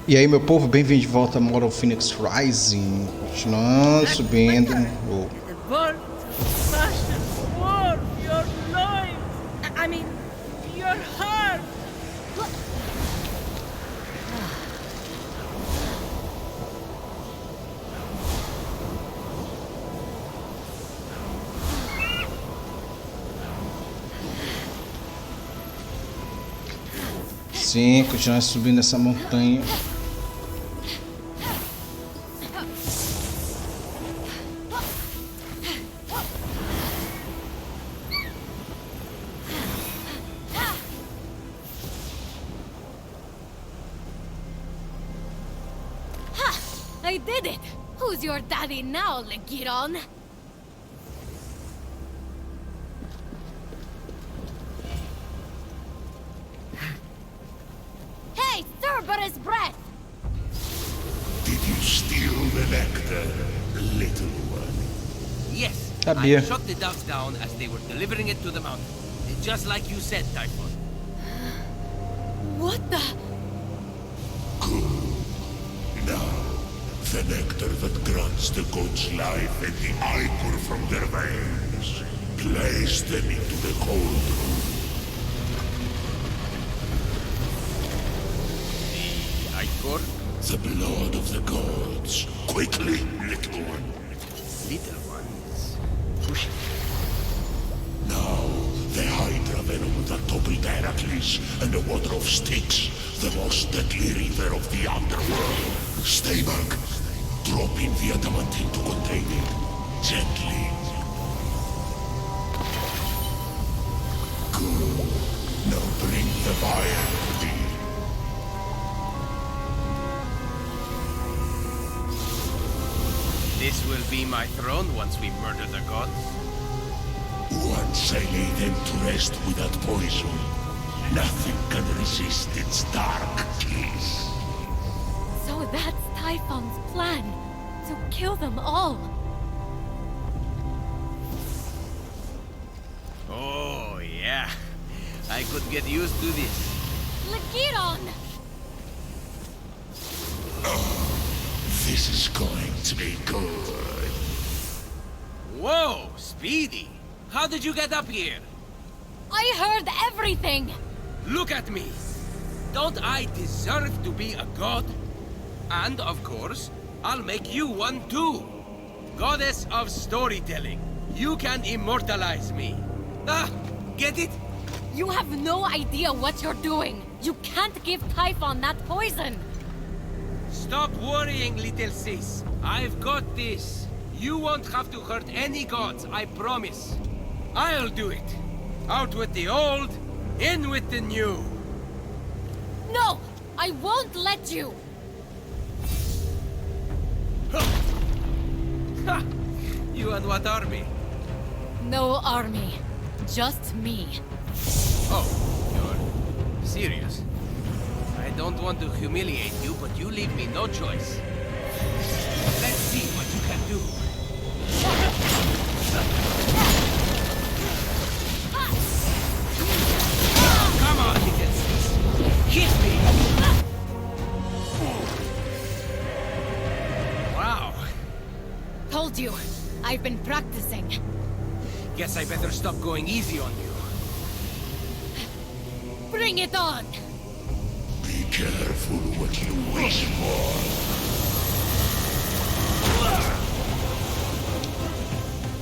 E aí, meu povo, bem-vindo de volta a Immortals Fenyx Rising. Continuando, subindo. Oh. Sim, continuar subindo essa montanha. I did it! Who's your daddy now, Legiron? Hey, Cerberus breath! Did you steal the nectar, little one? Yes, Sabia. I shot the doves down as they were delivering it to the mountain. Just like you said, Typhon. What the? Now, the nectar that grants the gods life and the ichor from their veins. Place them into the cauldron. The ichor? The blood of the gods. Quickly, little one. Little ones. Push it. Now, the Hydra venom that toppled Aquiles and the water of Styx, the most deadly river of the underworld. Stay back. Drop in the adamantine to contain it. Gently. Good. Now bring the fire to me. This will be my throne once we murder the gods. Once I lay them to rest with that poison, nothing can resist its dark kiss. So that's Typhon's plan, to kill them all. Oh, yeah. I could get used to this. Legiron! This is going to be good. Whoa, Speedy! How did you get up here? I heard everything! Look at me! Don't I deserve to be a god? And, of course, I'll make you one too. Goddess of storytelling. You can immortalize me. Ah, get it? You have no idea what you're doing! You can't give Typhon that poison! Stop worrying, little sis. I've got this. You won't have to hurt any gods, I promise. I'll do it. Out with the old, in with the new. No! I won't let you! Ha! You and what army? No army. Just me. Oh, you're serious? I don't want to humiliate you, but you leave me no choice. Let's see what you can do. Come on, little sis. Hit me! Wow. Told you. I've been practicing. Guess I better stop going easy on you. Bring it on! Be careful what you wish for.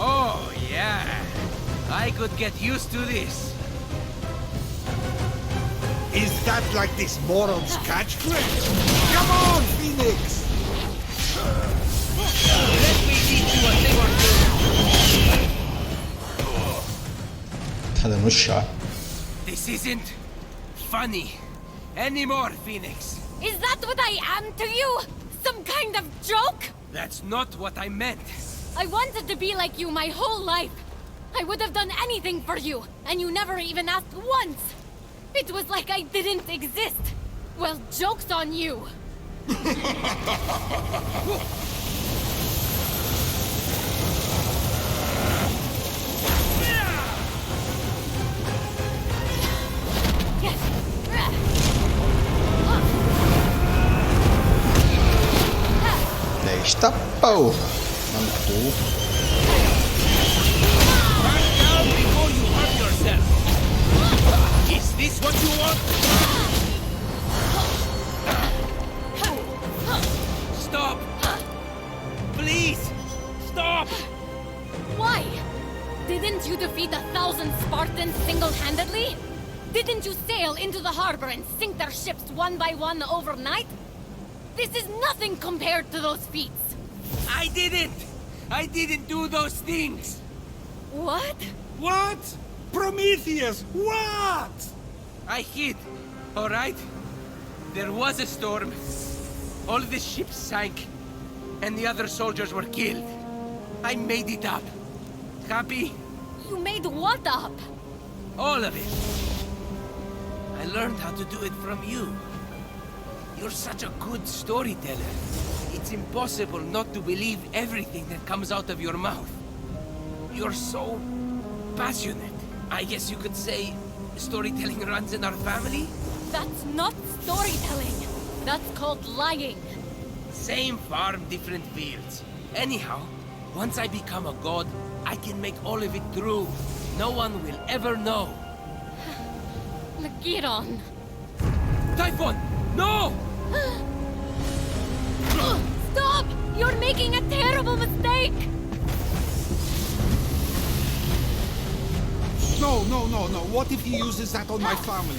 Oh, yeah. I could get used to this. Is that like this moron's catchphrase? Come on, Phoenix! Let me teach you a thing or Tá dando chá. two. This isn't funny anymore, Phoenix. Is that what I am to you? Some kind of joke? That's not what I meant. I wanted to be like you my whole life. I would have done anything for you, and you never even asked once. It was like I didn't exist. Well, joke's on you. Yes. Eita porra! Maluco. Back down before you hurt yourself. Is this what you want? Stop! Please! Stop! Why? Didn't you defeat 1,000 Spartans single-handedly? Didn't you sail into the harbor and sink their ships one by one overnight? This is nothing compared to those feats. I didn't! I didn't do those things! What? What? Prometheus, what? I hid, alright? There was a storm. All the ships sank, and the other soldiers were killed. I made it up. Happy? You made what up? All of it. I learned how to do it from you. You're such a good storyteller. It's impossible not to believe everything that comes out of your mouth. You're so passionate. I guess you could say storytelling runs in our family? That's not storytelling. That's called lying. Same farm, different fields. Anyhow, once I become a god, I can make all of it true. No one will ever know. Lagiron. Typhon! No! Stop! You're making a terrible mistake! No. What if he uses that on my family?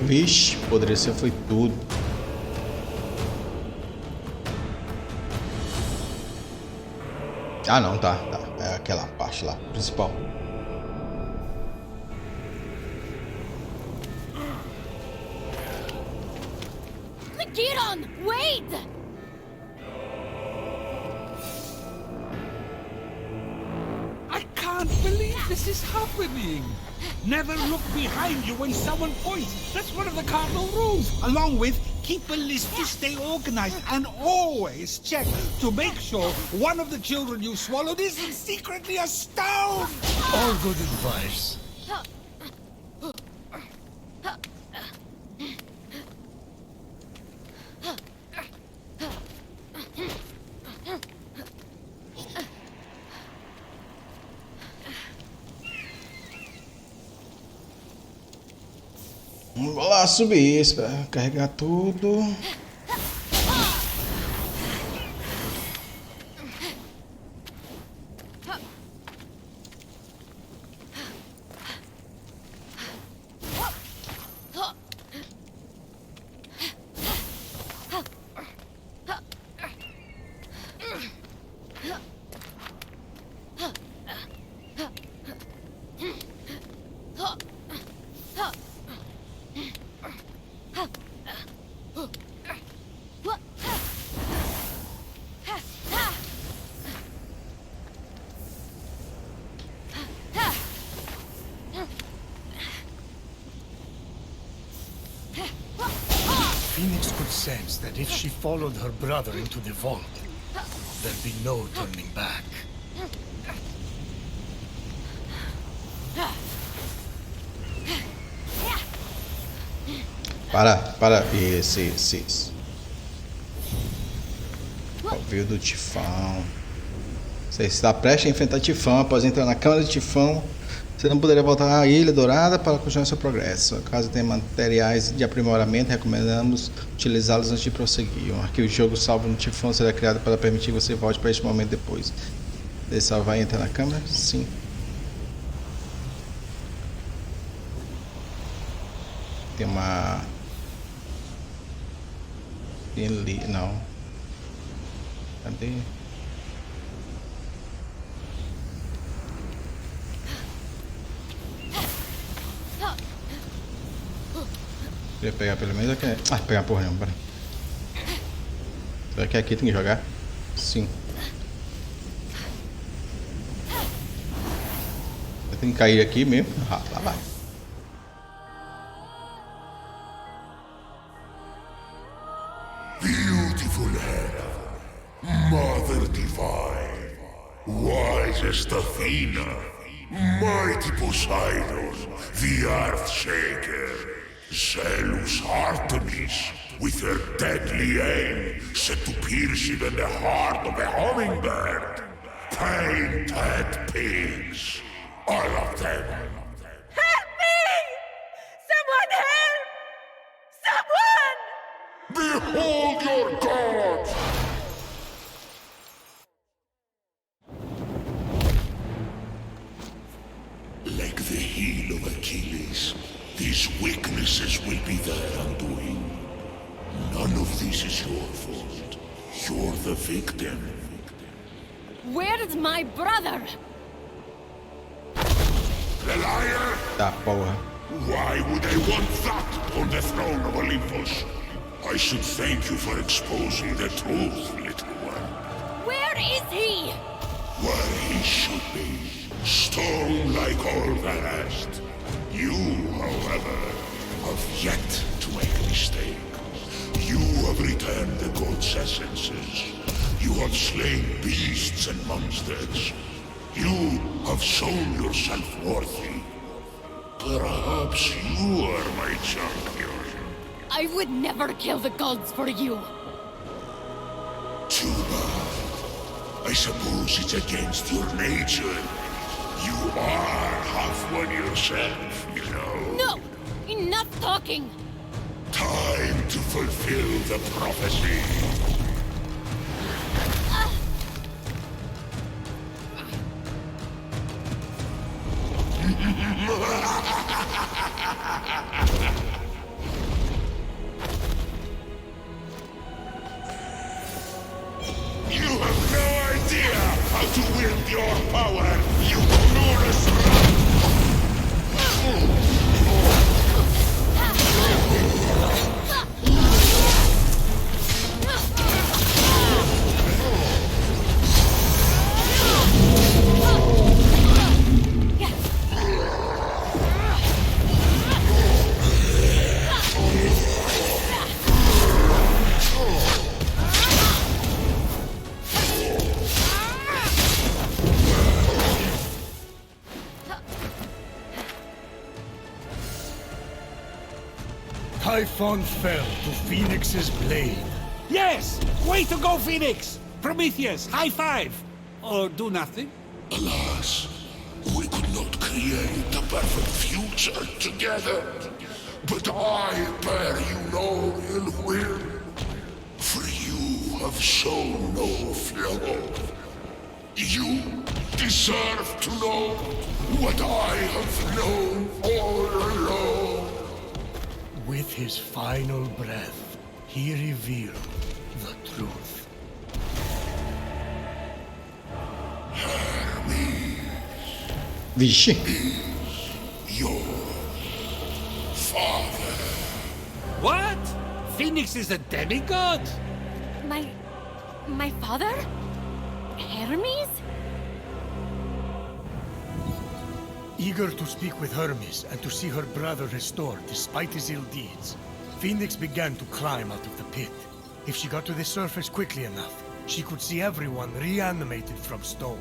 Vixe, poderia ser foi tudo. Ah não, tá. É aquela parte lá, principal. Lagiron, wait! I can't believe this is happening. Never look behind you when someone points. That's one of the cardinal rules. Along with, keep a list to stay organized and always check to make sure one of the children you swallowed isn't secretly a stone. All good advice. Vamos lá subir, espera carregar tudo. Phoenix could sense that if she followed her brother into the vault, there'd be no turning back. Para, isso. Veio do tifão. Você está prestes a enfrentar tifão. Após entrar na câmara de tifão, você não poderia voltar à Ilha Dourada para continuar seu progresso. Caso tenha materiais de aprimoramento, recomendamos utilizá-los antes de prosseguir. Um arquivo de jogo salvo no tifão será criado para permitir que você volte para este momento depois. Você salvar e entrar na câmera? Sim. Tem uma... Tem ali... Não. Cadê? Queria pegar pelo menos aqui. Ah, pegar porra não, peraí. Será que aqui tem que jogar? Sim. Tem que cair aqui mesmo. Ah, lá vai. Beautiful head, Mother Divine. Wisest Athena, mighty Poseidon, the Earth Shaker, zealous Artemis, with her deadly aim set to pierce even the heart of a hummingbird, painted pigs, all of them. Help me! Someone help! Someone! Behold your god! Like the heel of Achilles, these weaknesses will be their undoing. None of this is your fault. You're the victim. Where's my brother? The liar? Tá, porra. Why would I want that on the throne of Olympus? I should thank you for exposing the truth, little one. Where is he? Where he should be. Stone like all the rest. You, however, have yet to make a mistake. You have returned the gods' essences. You have slain beasts and monsters. You have shown yourself worthy. Perhaps you are my champion. I would never kill the gods for you. Too bad. I suppose it's against your nature. You are half one yourself, you know. No! Enough talking! Time to fulfill the prophecy. You have no idea how to wield your power, you glorious rat! Typhon fell to Phoenix's blade. Yes! Way to go, Phoenix! Prometheus, high five! Or do nothing? Alas, we could not create a perfect future together. But I bear you no ill will, for you have shown no flaw. You deserve to know what I have known all along. With his final breath, he revealed the truth. Vixe. Your father. What? Phoenix is a demigod? My father? Hermes? Eager to speak with Hermes and to see her brother restored despite his ill deeds, Phoenix began to climb out of the pit. If she got to the surface quickly enough, she could see everyone reanimated from stone.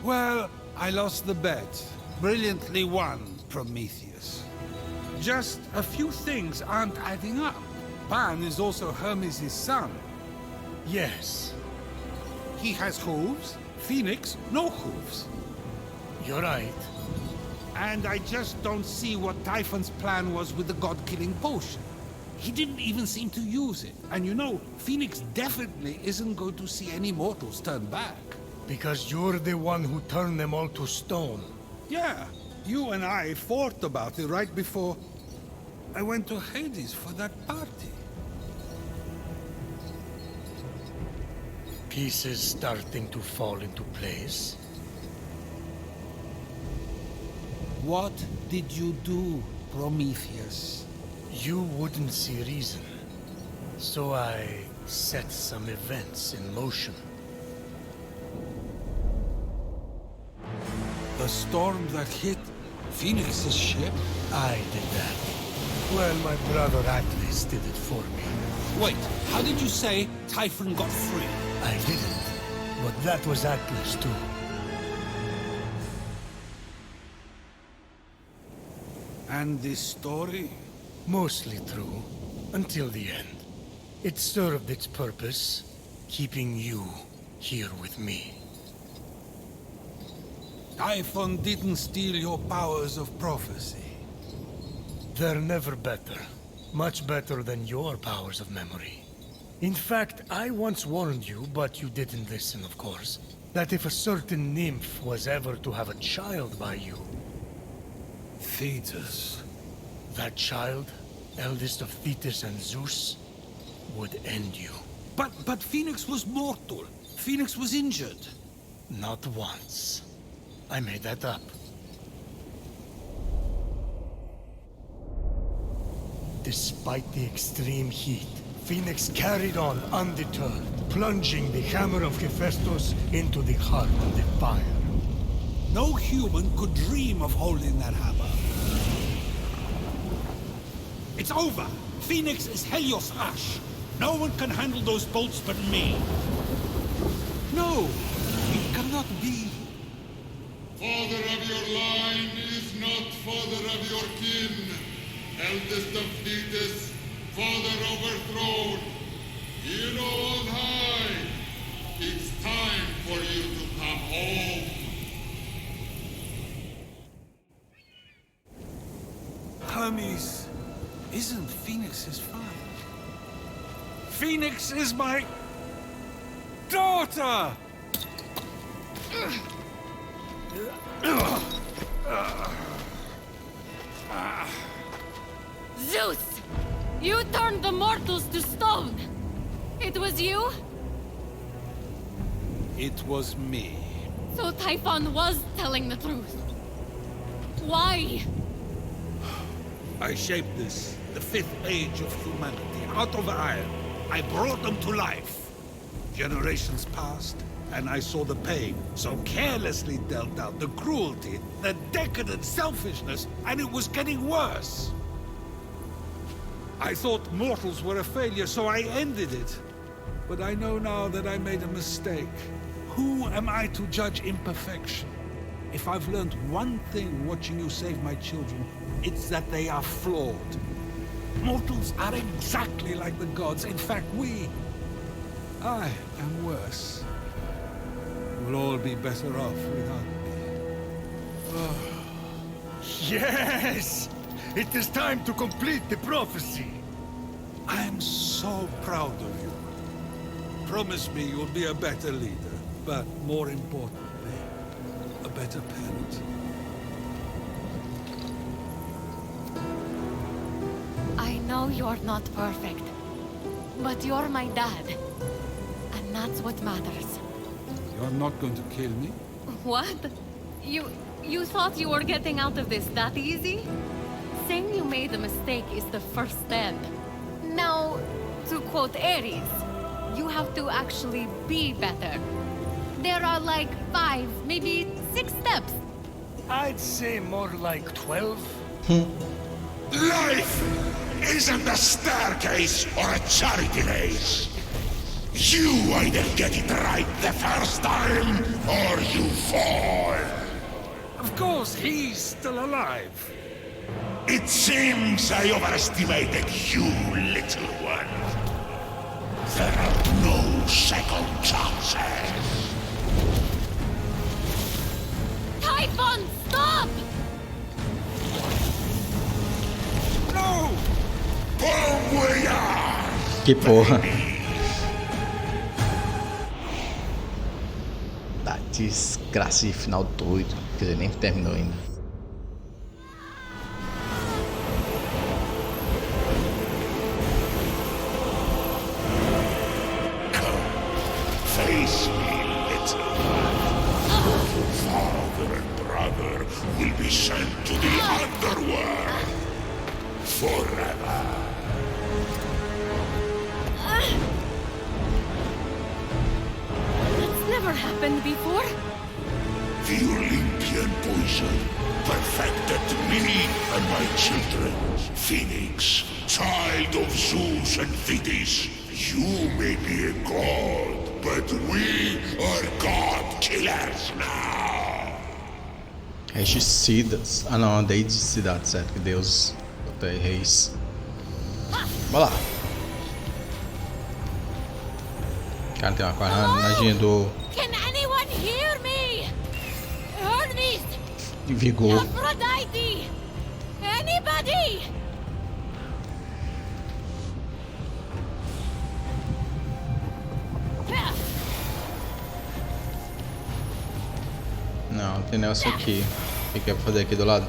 Well, I lost the bet. Brilliantly won, Prometheus. Just a few things aren't adding up. Pan is also Hermes' son. Yes, He has hooves. Phoenix, no hooves. you're right. And I just don't see what Typhon's plan was with the god-killing potion. He didn't even seem to use it. And you know, Phoenix definitely isn't going to see any mortals turn back. Because you're the one who turned them all to stone. Yeah, you and I fought about it right before I went to Hades for that party. Pieces starting to fall into place. What did you do, Prometheus? You wouldn't see reason. So I set some events in motion. The storm that hit Phoenix's ship? I did that. Well, my brother Aquiles did it for me. Wait, how did you say Typhon got free? I didn't. But that was Aquiles too. And this story? Mostly true, until the end. It served its purpose, keeping you here with me. Typhon didn't steal your powers of prophecy. They're never better. Much better than your powers of memory. In fact, I once warned you, but you didn't listen, of course, that if a certain nymph was ever to have a child by you, Thetis. that child, eldest of Thetis and Zeus, would end you. But Fenyx was mortal. Fenyx was injured. Not once. I made that up. Despite the extreme heat, Fenyx carried on undeterred, plunging the hammer of Hephaestus into the heart of the fire. No human could dream of holding that hammer. It's over! Fenyx is Helios Ash. No one can handle those bolts but me. No! It cannot be. Father of your line is not father of your kin. Eldest of Thetis, father overthrown. Hero on high. It's time for you to come home. Hermes isn't Fenyx's father. Fenyx is my daughter! Zeus! You turned the mortals to stone! It was you? It was me. So Typhon was telling the truth. Why? I shaped this, the fifth age of humanity, out of iron. I brought them to life. Generations passed, and I saw the pain so carelessly dealt out, the cruelty, the decadent selfishness, and it was getting worse. I thought mortals were a failure, so I ended it. But I know now that I made a mistake. Who am I to judge imperfection? If I've learned one thing watching you save my children, it's that they are flawed. Mortals are exactly like the gods. In fact, I am worse. We'll all be better off without me. Yes! It is time to complete the prophecy. I am so proud of you. Promise me you'll be a better leader, but more importantly, a better parent. I know you're not perfect, but you're my dad. And that's what matters. You're not going to kill me? What? You thought you were getting out of this that easy? Saying you made a mistake is the first step. Now, to quote Ares, you have to actually be better. There are like 5, maybe 6 steps. I'd say more like 12. Life isn't a staircase or a charity race. You either get it right the first time, or you fall. Of course, he's still alive. It seems I overestimated you, little one. There are no second chances. Typhon, stop! No! Bom voyage! Que porra. Da desgraça de final doido. Quer dizer, nem terminou ainda. Face me, little one. Father and brother will be sent to the underworld forever. That's never happened before. The Olympian poison perfected me and my children. Phoenix, child of Zeus and Thetis, you may be a god, but But we are God killers now. Regicidas. Ah não, deidades, certo? Que Deus até reis. Bora lá. Cara, tem uma quadradinha do Can anyone hear me? Hermes! vigor. Aphrodite! Anybody? Não, tem negócio aqui. O que é pra fazer aqui do lado?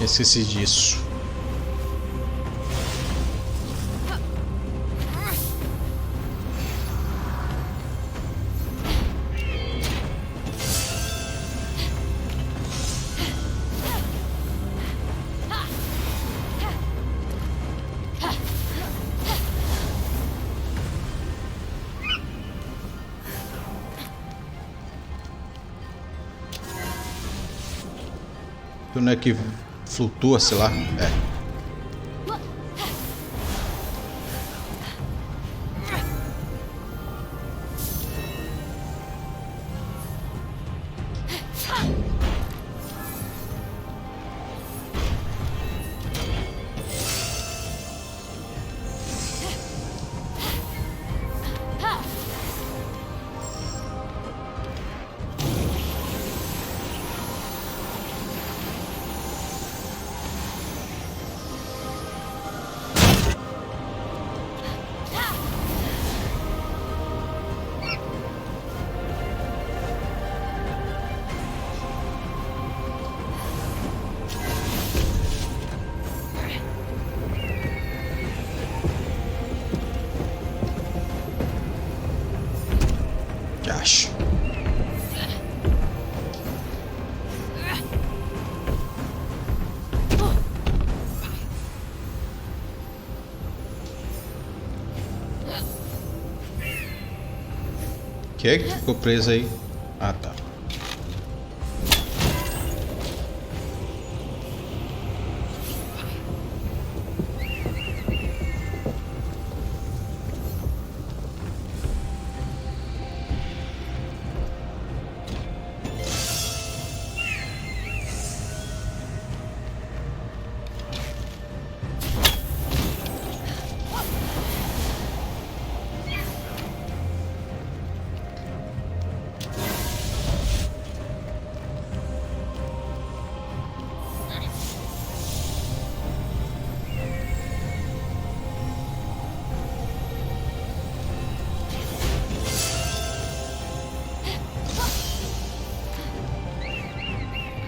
Esqueci disso. Tu não é que flutua, sei lá. É. Acho. Que é que ficou preso aí? Ah, tá.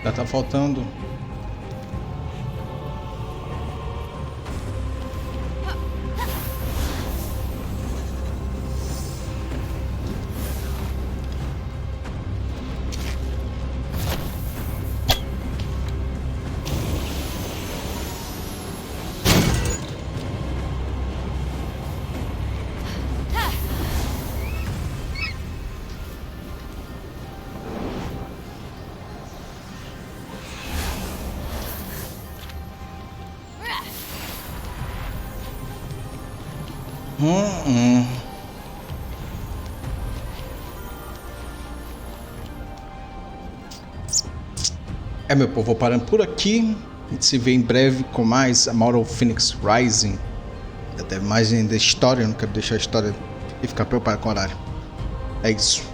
Já tá faltando. É, meu povo, vou parando por aqui. A gente se vê em breve com mais Immortals Fenyx Rising. Até mais ainda história, eu não quero deixar a história e ficar preocupado com o horário. É isso.